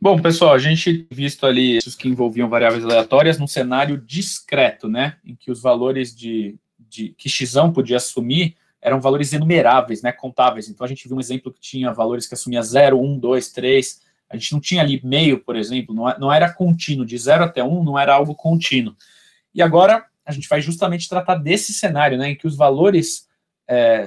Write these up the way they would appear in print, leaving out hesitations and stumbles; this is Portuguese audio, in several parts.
Bom, pessoal, a gente visto ali os que envolviam variáveis aleatórias num cenário discreto, né, em que os valores que x podia assumir eram valores enumeráveis, né, contáveis. Então a gente viu um exemplo que tinha valores que assumia 0, 1, 2, 3. A gente não tinha ali meio, por exemplo, não era contínuo, de 0 até 1 não era algo contínuo. E agora a gente vai justamente tratar desse cenário, né, em que os valores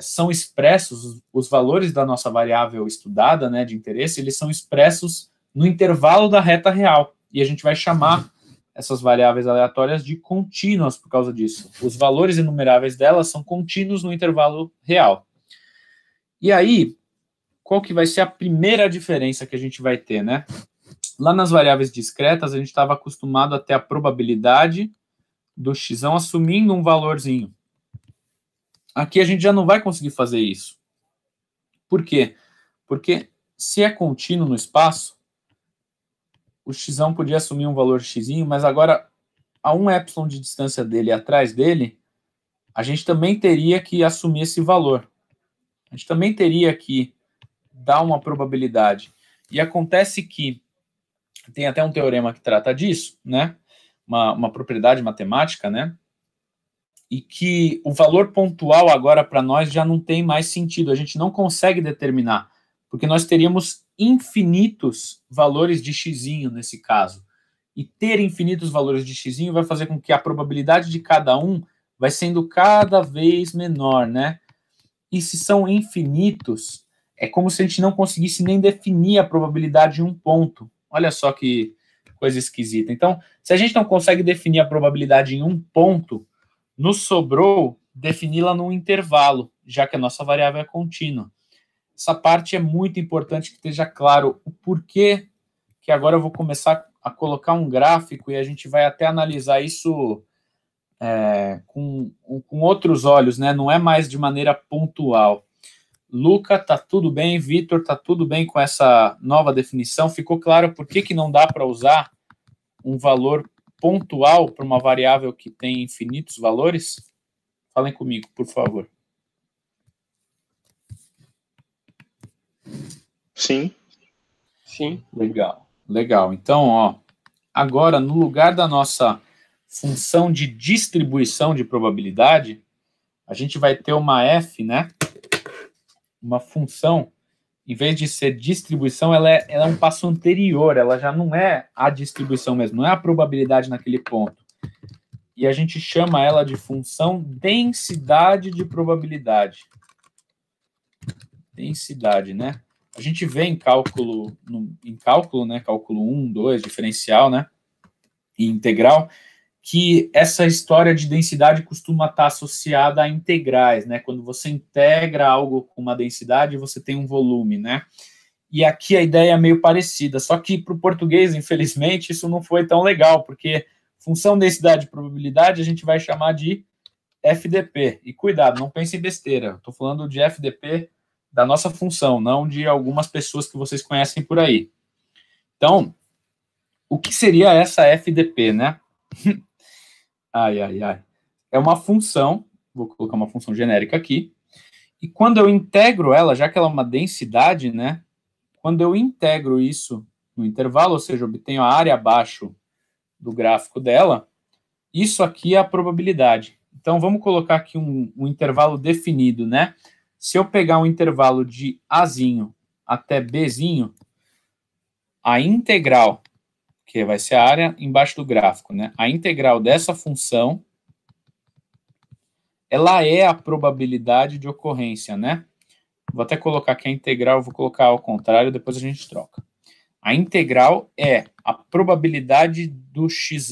são expressos, os valores da nossa variável estudada, né, de interesse, eles são expressos no intervalo da reta real. E a gente vai chamar essas variáveis aleatórias de contínuas por causa disso. Os valores enumeráveis delas são contínuos no intervalo real. E aí, qual que vai ser a primeira diferença que a gente vai ter, né? Lá nas variáveis discretas, a gente estava acostumado a ter a probabilidade do x assumindo um valorzinho. Aqui a gente já não vai conseguir fazer isso. Por quê? Porque se é contínuo no espaço, o x podia assumir um valor x, mas agora, a 1 epsilon de distância dele atrás dele, a gente também teria que assumir esse valor. A gente também teria que dar uma probabilidade. E acontece que tem até um teorema que trata disso, né? Uma propriedade matemática, né? E que o valor pontual agora para nós já não tem mais sentido. A gente não consegue determinar, porque nós teríamos infinitos valores de x nesse caso. E ter infinitos valores de x vai fazer com que a probabilidade de cada um vai sendo cada vez menor, né? E se são infinitos, é como se a gente não conseguisse nem definir a probabilidade em um ponto. Olha só que coisa esquisita. Então, se a gente não consegue definir a probabilidade em um ponto, nos sobrou defini-la num intervalo, já que a nossa variável é contínua. Essa parte é muito importante que esteja claro o porquê, que agora eu vou começar a colocar um gráfico e a gente vai até analisar isso com outros olhos, né? Não é mais de maneira pontual. Luca, tá tudo bem? Vitor, tá tudo bem com essa nova definição? Ficou claro por que não dá para usar um valor pontual para uma variável que tem infinitos valores? Falem comigo, por favor. Sim. Sim. Legal. Então, ó, agora, no lugar da nossa função de distribuição de probabilidade, a gente vai ter uma f, né? Uma função, em vez de ser distribuição, ela é um passo anterior, ela já não é a distribuição mesmo, não é a probabilidade naquele ponto. E a gente chama ela de função densidade de probabilidade. Densidade, né? A gente vê em cálculo, né? Cálculo 1, 2, diferencial, né? E integral, que essa história de densidade costuma estar associada a integrais, né? Quando você integra algo com uma densidade, você tem um volume, né? E aqui a ideia é meio parecida, só que para o português, infelizmente, isso não foi tão legal, porque função densidade e probabilidade a gente vai chamar de FDP. E cuidado, não pense em besteira, estou falando de FDP da nossa função, não de algumas pessoas que vocês conhecem por aí. Então, o que seria essa FDP, né? Ai. É uma função, vou colocar uma função genérica aqui, e quando eu integro ela, já que ela é uma densidade, né? Quando eu integro isso no intervalo, ou seja, obtenho a área abaixo do gráfico dela, isso aqui é a probabilidade. Então, vamos colocar aqui um intervalo definido, né? Se eu pegar um intervalo de Azinho até Bzinho, a integral, que vai ser a área embaixo do gráfico, né? A integral dessa função, ela é a probabilidade de ocorrência, né? Vou até colocar aqui a integral, vou colocar ao contrário, depois a gente troca. A integral é a probabilidade do x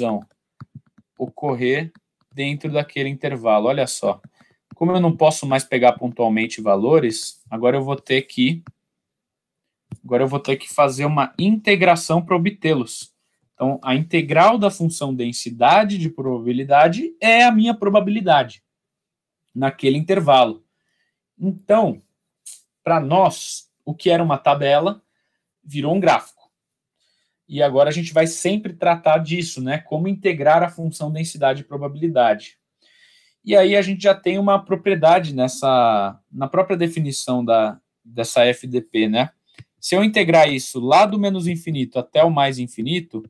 ocorrer dentro daquele intervalo. Olha só. Como eu não posso mais pegar pontualmente valores, agora eu vou ter que fazer uma integração para obtê-los. Então, a integral da função densidade de probabilidade é a minha probabilidade naquele intervalo. Então, para nós, o que era uma tabela virou um gráfico. E agora a gente vai sempre tratar disso, né? Como integrar a função densidade e probabilidade. E aí a gente já tem uma propriedade na própria definição dessa FDP, né? Se eu integrar isso lá do menos infinito até o mais infinito,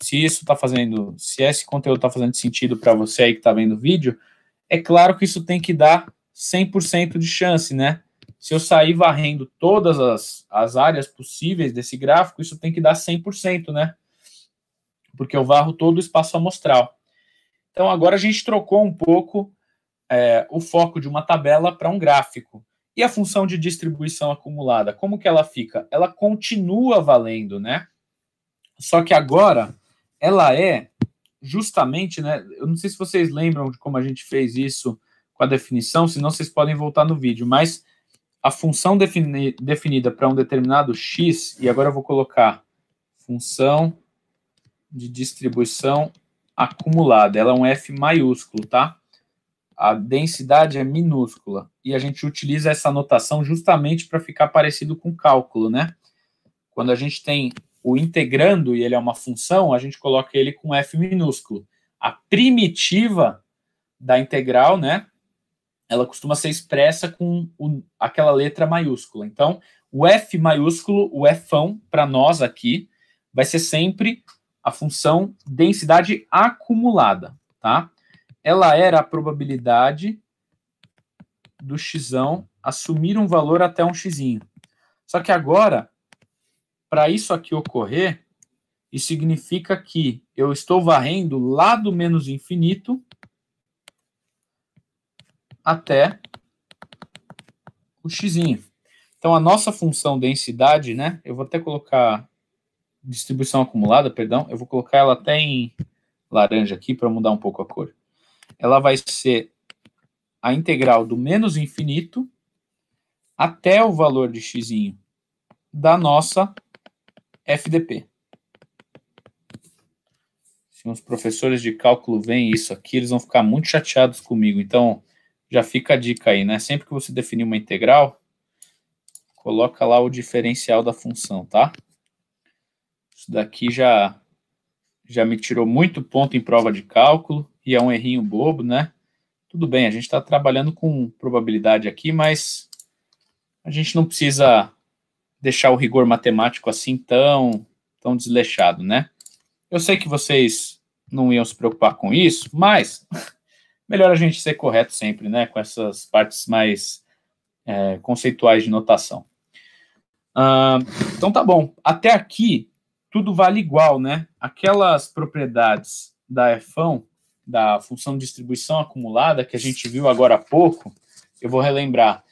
se esse conteúdo está fazendo sentido para você aí que está vendo o vídeo, é claro que isso tem que dar 100% de chance, né? Se eu sair varrendo todas as áreas possíveis desse gráfico, isso tem que dar 100%, né? Porque eu varro todo o espaço amostral. Então, agora a gente trocou um pouco o foco de uma tabela para um gráfico. E a função de distribuição acumulada, como que ela fica? Ela continua valendo, né? Só que agora, ela é justamente, né? Eu não sei se vocês lembram de como a gente fez isso com a definição, senão vocês podem voltar no vídeo, mas a função definida para um determinado x, e agora eu vou colocar função de distribuição acumulada, ela é um F maiúsculo, tá? A densidade é minúscula, e a gente utiliza essa notação justamente para ficar parecido com cálculo, né? Quando a gente tem o integrando e ele é uma função, a gente coloca ele com F minúsculo. A primitiva da integral, né, ela costuma ser expressa com aquela letra maiúscula. Então, o F maiúsculo, o Fão, para nós aqui, vai ser sempre a função densidade acumulada, tá? Ela era a probabilidade do xão assumir um valor até um xzinho. Só que agora, para isso aqui ocorrer, isso significa que eu estou varrendo lá do menos infinito até o xzinho. Então, a nossa função densidade, né? Eu vou até colocar distribuição acumulada, perdão. Eu vou colocar ela até em laranja aqui para mudar um pouco a cor. Ela vai ser a integral do menos infinito até o valor de xzinho da nossa FDP. Se os professores de cálculo veem isso aqui, eles vão ficar muito chateados comigo. Então, já fica a dica aí, né? Sempre que você definir uma integral, coloca lá o diferencial da função, tá? Isso daqui já me tirou muito ponto em prova de cálculo, e é um errinho bobo, né? Tudo bem, a gente está trabalhando com probabilidade aqui, mas a gente não precisa deixar o rigor matemático assim tão desleixado, né? Eu sei que vocês não iam se preocupar com isso, mas melhor a gente ser correto sempre, né? Com essas partes mais conceituais de notação. Então tá bom. Até aqui, tudo vale igual, né? Aquelas propriedades da Fão, da função de distribuição acumulada, que a gente viu agora há pouco, eu vou relembrar.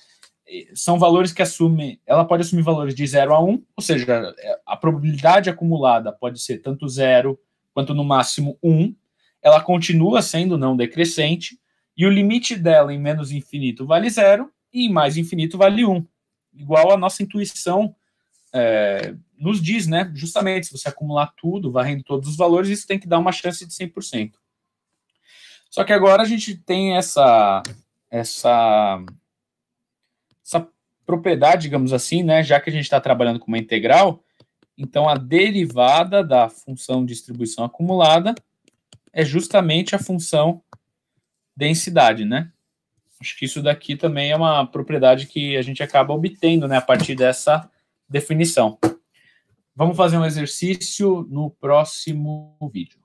São valores que ela pode assumir valores de 0 a 1, ou seja, a probabilidade acumulada pode ser tanto 0 quanto no máximo 1, ela continua sendo não decrescente, e o limite dela em menos infinito vale 0, e em mais infinito vale 1. Igual a nossa intuição nos diz, né? Justamente, se você acumular tudo, varrendo todos os valores, isso tem que dar uma chance de 100%. Só que agora a gente tem essa propriedade, digamos assim, né? Já que a gente está trabalhando com uma integral, então a derivada da função de distribuição acumulada é justamente a função densidade, né? Acho que isso daqui também é uma propriedade que a gente acaba obtendo, né, a partir dessa definição. Vamos fazer um exercício no próximo vídeo.